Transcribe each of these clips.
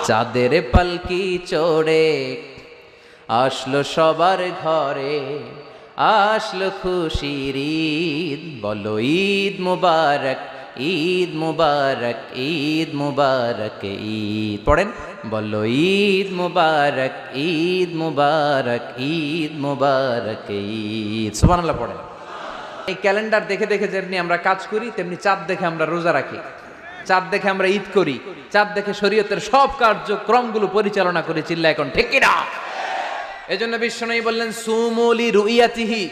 চাঁদের পালকি চড়ে আসলো সবার ঘরে, আসলো খুশির ঈদ, বলো ঈদ মুবারক, ঈদ মুবারক, ঈদ মুবারক, ঈদ পড়েন, বলো ঈদ মুবারক, ঈদ মুবারক, ঈদ মুবারক, ঈদ। সুবহানাল্লাহ পড়েন। এই ক্যালেন্ডার দেখে দেখে যেমনি আমরা কাজ করি, তেমনি চাঁদ দেখে আমরা রোজা রাখি, চাঁদ দেখে আমরা ঈদ করি, চাঁদ দেখে শরীয়তের সব কার্যক্রমগুলো পরিচালনা করি। চিল্লা এখন ঠিক কিনা? এজন্য বিশ্বনবী বললেন সুমু লিরুইয়াতিহি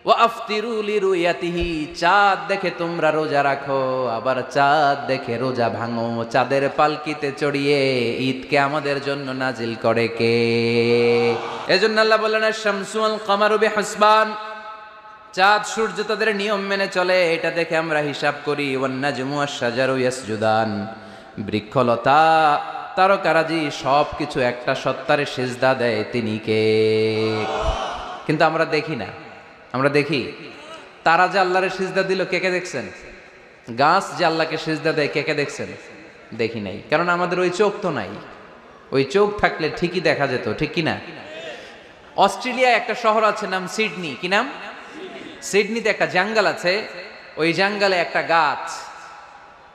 ওয়া আফতিরু লিরুইয়াতিহি, চাঁদ দেখে তোমরা রোজা রাখো, আবার চাঁদ দেখে রোজা ভাঙো। চাঁদের পালকিতে চড়িয়ে ঈদকে আমাদের জন্য নাজিল করে কে? এজন্য আল্লাহ বললেন আশ-শামসু ওয়াল কামারু বিহুসবান, চাঁদ সূর্য তাদের নিয়ম মেনে চলে, এটা দেখে আমরা হিসাব করি। ওয়ান নাজমু ওয়াশ-শাজারু ইয়াসজুদান, বৃক্ষলতা তারকারাজি সব কিছু একটা সত্তারে সিজদা দেয়, তিনি কে? কিন্তু আমরা দেখি না। আমরা দেখি তারা যে আল্লাহরে সিজদা দিল, কে কে দেখছেন? গাছ যে আল্লাহকে সিজদা দেয়, কে কে দেখছেন? দেখি নাই, কারণ আমাদের ওই চোখ তো নাই। ওই চোখ থাকলে ঠিকই দেখা যেত, ঠিক কিনা? অস্ট্রেলিয়ায় একটা শহর আছে নাম সিডনি। কি নাম? সিডনিতে একটা জঙ্গল আছে, ওই জঙ্গলে একটা গাছ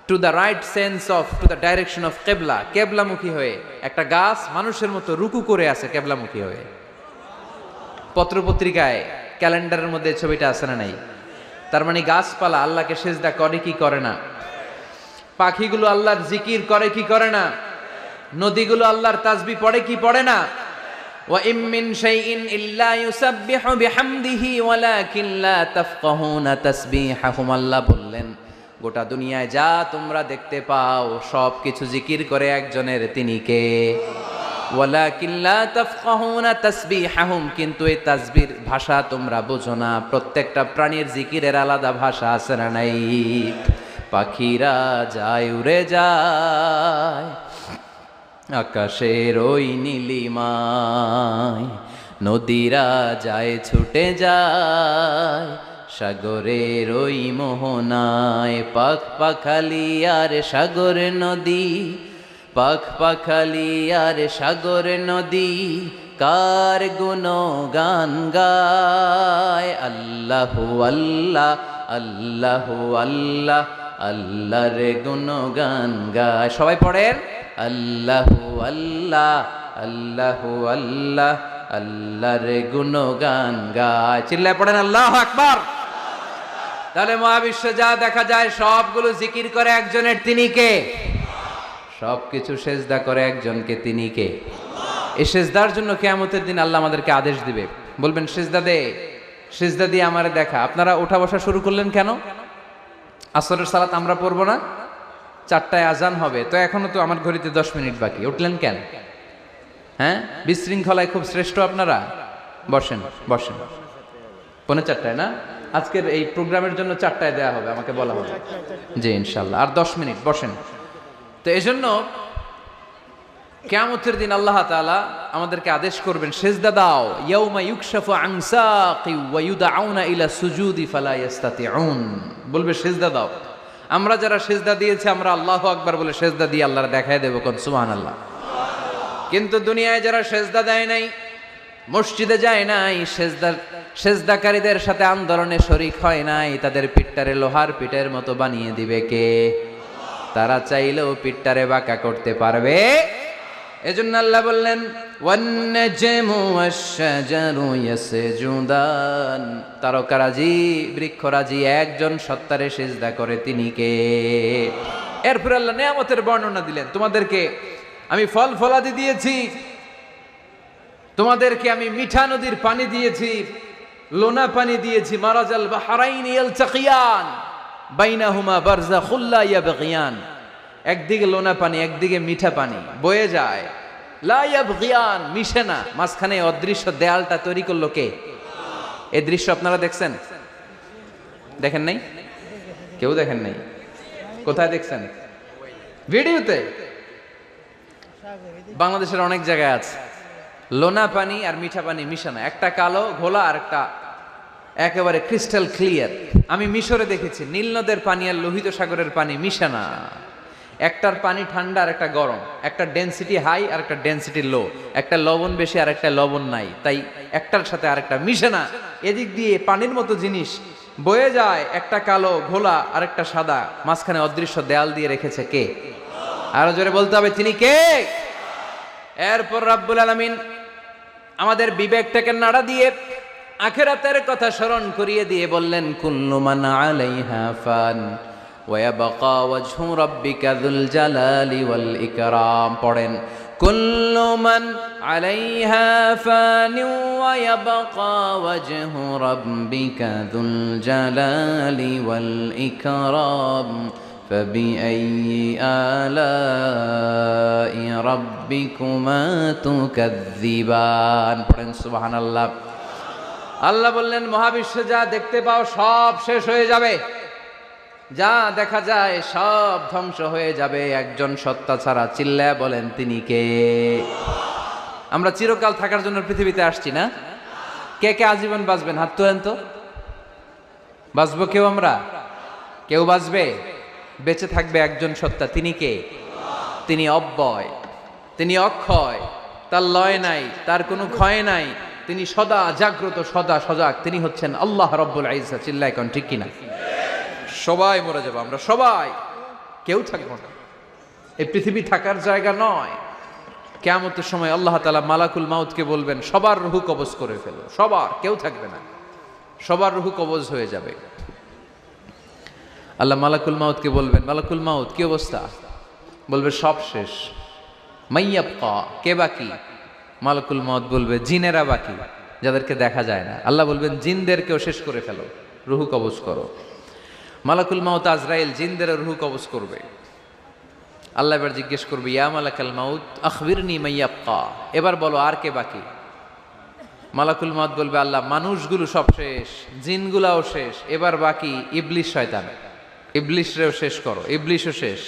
to the right sense of to the direction of কেবলা, কেবলামুখী হয়ে একটা গাছ মানুষের মতো রুকু করে আছে কেবলামুখী হয়ে। পত্রপত্রিকায় ক্যালেন্ডারের মধ্যে ছবিটা আছে না নাই? তার মানে গাছপালা আল্লাহকে সিজদা করে কি করে না? পাখিগুলো আল্লাহর জিকির করে কি করে না? নদীগুলো আল্লাহর তাসবিহ পড়ে কি পড়ে না? ওয়া ইম মিন শাইইন ইল্লা ইউসাব্বিহু বিহামদিহি ওয়ালাকিন লা তাফকাহুনা তাসবিহাহুম, আল্লাহ বললেন গোটা দুনিয়ায় যা তোমরা দেখতে পাও সব কিছু জিকির করে একজনের, তিনি কে? ওয়ালাকিন লা তাফকাহুনা তাসবিহাহুম, কিন্তু এই তাসবির ভাষা তোমরা বোঝো না। প্রত্যেকটা প্রাণীর জিকিরের আলাদা ভাষা আছে না নাই? পাখিরা যায় উড়ে যায় আকাশের ওই নীলিমায়, নদীরা যায় ছুটে যায় সাগরের ওই মোহনায়। পাখ পাখালি আর সাগর নদী, পাখ পাখালি আর সাগর নদী, কার গুণগান গায়। আল্লাহু আল্লাহ, আল্লাহু আল্লাহ, আল্লাহর গুণগান গায়। সবাই পড়েন আল্লাহু আল্লাহ, আল্লাহু আল্লাহ, আল্লাহর গুণগান গায়। চিল্লায় পড়েন আল্লাহু আকবার। তাহলে মহাবিশ্বে যা দেখা যায় সবগুলো জিকির করে একজনের, তিনি কে? সবকিছু সেজদা করে একজনকে, তিনি কে? এই সেজদার জন্য কিয়ামতের দিন আল্লাহ আমাদেরকে আদেশ দিবে, বলবেন সেজদা দে, সেজদা দিয়ে আমারে দেখা। আপনারা ওঠা বসা শুরু করলেন কেন? আসরের সালাত আমরা পড়বো না, 4টায় আজান হবে, তো এখনো তো আমার ঘড়িতে 10 মিনিট বাকি, উঠলেন কেন? হ্যাঁ, বিশৃঙ্খলায় খুব শ্রেষ্ঠ আপনারা। বসেন বসেন, 3:45 না? আজকের এই প্রোগ্রামের জন্য 4টায় দেয়া হবে, আমাকে বলা হবে। জি ইনশাল্লাহ, আর 10 মিনিট বসেন। তো এজন্য কিয়ামতের দিন আল্লাহ তাআলা আমাদেরকে আদেশ করবেন সেজদা দাও। ইয়াউমা ইউকশাফু আন সাকি ওয়া ইউদআউনা ইলা সুজুদি ফালা ইস্তাতিউন, বলবে সেজদা দাও। আমরা যারা সেজদা দিয়েছি, আমরা আল্লাহু আকবার বলে সেজদা দিয়ে আল্লাহর দেখায় দেব, কোন সুবহানাল্লাহ। কিন্তু দুনিয়ায় যারা সেজদা দেয় নাই, মসজিদে যায় নাই, সেজদাকারীদের সাথে আন্দোলনে শরীক হয় নাই, তাদের পিঠটারে লোহার পিঠের মতো বানিয়ে দিবে কে? তারা চাইলেও পিঠটারে বাঁকা করতে পারবে? এজন্য আল্লাহ বললেন ওয়ান নাজমু ওয়াশ-শাজারু ইয়াসজুদান, তারকারাজি বৃক্ষরাজি একজন সত্তারে সিজদা করে, তিনি কে? এরপর আল্লাহ নিয়ামতের বর্ণনা দিলেন, তোমাদেরকে আমি ফল ফলাদি দিয়েছি, তোমাদেরকে আমি মিঠা নদীর পানি দিয়েছি, লোনা পানি দিয়েছি। মারাজাল বাহরাইনি ইয়ালতাকিয়ান বাইনাহুমা বারযাখুল লা ইয়াবগিয়ান, একদিকে লোনা পানি, একদিকে মিঠা পানি বয়ে যায়। লা ইয়াবগিয়ান, মিশে না, মাঝখানে অদৃশ্য দেয়ালটা তৈরি করলো কে? এই দৃশ্য আপনারা দেখছেন? দেখেন নাই? কেউ দেখেন নাই? কোথায় দেখছেন? ভিডিওতে। বাংলাদেশের অনেক জায়গায় আছে লোনা পানি আর মিঠা পানি মিশানো, একটা কালো ঘোলা আর একটা একেবারে ক্রিস্টাল ক্লিয়ার। আমি মিশরে দেখেছি নীল নদের পানি আর লোহিত সাগরের পানি মিশানা। একটার পানি ঠান্ডা আর একটা গরম, একটা ডেনসিটি হাই আর একটা ডেনসিটি লো, একটা লবণ বেশি আর একটা লবণ নাই, তাই একটার সাথে আরেকটা মিশে না। এদিক দিয়ে পানির মতো জিনিস বয়ে যায়, একটা কালো ঘোলা আর একটা সাদা, মাঝখানে অদৃশ্য দেয়াল দিয়ে রেখেছে কে? আরো জোরে বলতে হবে, তিনি কে? এরপর রাব্বুল আলামিন আমাদের বিবেকটাকে নাড়া দিয়ে আখিরাতের কথা স্মরণ করিয়ে দিয়ে বললেন, কুল্লু মান আলাইহা ফান ওয়া ইয়াবকা ওয়াজহু রাব্বিকা যুল জালালি ওয়াল ইকরাম। পড়েন, কুল্লু মান আলাইহা ফান ওয়া ইয়াবকা ওয়াজহু রাব্বিকা যুল জালালি ওয়াল ইকরাম فبأي آلاء ربكما تكذبان। পড়েন সুবহানাল্লাহ। আল্লাহ বললেন, মহাবিশ্বে যা দেখতে পাও সব শেষ হয়ে যাবে, যা দেখা যায় সব ধ্বংস হয়ে যাবে একজন সত্তা ছাড়া। চিল্লায়া বলেন, তিনি কে? আমরা চিরকাল থাকার জন্য পৃথিবীতে আসছি না? কে কে আজীবন বাঁচবেন? হাত তোলেন তো। বাঁচবো কেউ? আমরা কেউ বাঁচবে? বেঁচে থাকবে একজন সত্তা, তিনি কে? তিনি অব্যয়, তিনি অক্ষয়, তার লয় নাই, তার কোনো ক্ষয় নাই, তিনি সদা জাগ্রত, সদা সজাগ, তিনি হচ্ছেন আল্লাহ রব্বুল ইজ্জত। চিল্লায় কোন ঠিক কিনা? সবাই মরে যাবো আমরা, সবাই, কেউ থাকবো না। এই পৃথিবী থাকার জায়গা নয়। কিয়ামতের সময় আল্লাহ তাআলা মালাকুল মাউতকে বলবেন, সবার রূহ কবজ করে ফেলো, সবার, কেউ থাকবে না, সবার রূহ কবজ হয়ে যাবে। আল্লাহ মালাকুল মাউতকে বলবেন, মালাকুল মাউত কি অবস্থা? বলবে সব শেষ। মাইয়াবকা, কে বাকি? মালাকুল মাউত বলবে জিনেরা বাকি, যাদেরকে দেখা যায় না। আল্লাহ বলবেন জিনদেরকেও শেষ করে ফেলো, রুহু কবজ করো। মালাকুল মাউত আজরাইল জিনদের রুহু কবজ করবে। আল্লাহ এবার জিজ্ঞেস করবে, ইয়া মালাকাল মাউত আখবিরনি মাইয়াবকা, এবার বলো আর কে বাকি? মালাকুল মাউত বলবে, আল্লাহ মানুষগুলো সব শেষ, জিনগুলাও শেষ, এবার বাকি ইবলিশ শয়তান, ইবলিশরেও শেষ করো, ইবলিশও শেষ।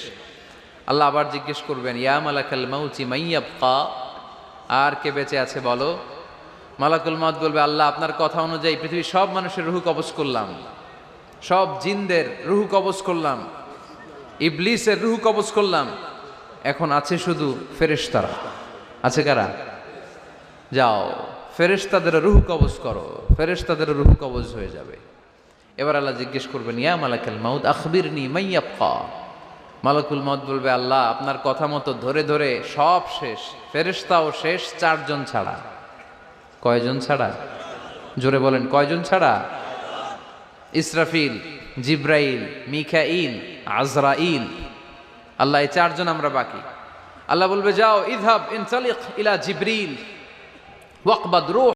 আল্লাহ আবার জিজ্ঞেস করবেন, ইয়া মালাকাল মাউতি মাইয়াবকা, আর কে বেঁচে আছে বলো? মালাকুল মাউত বলবে, আল্লাহ আপনার কথা অনুযায়ী পৃথিবীর সব মানুষের রুহু কবজ করলাম, সব জিনদের রুহু কবজ করলাম, ইবলিসের রুহু কবজ করলাম, এখন আছে শুধু ফেরেশতারা। আছে কারা? যাও ফেরেশতাদের রুহু কবজ করো, ফেরেশতাদের রুহু কবজ হয়ে যাবে। এবার আল্লাহ জিজ্ঞেস করবেন, ইয়া মালাকাল মাউত আখবিরনি মাইয়াবকা। মালাকুল মাউত বলবে, আল্লাহ আপনার কথা মতো ধরে ধরে সব শেষ, ফেরেশতাও শেষ, 4 জন ছাড়া। কয়জন ছাড়া? জোরে বলেন, কয়জন ছাড়া? ইসরাফিল, জিব্রাইল, মিকাইল, আজরাইল। আল্লাহ এই 4 জন আমরা বাকি। আল্লাহ বলবে, যাও ইযহাব ইনতালিক ইলা জিবরিল ওয়াকবাদ রূহ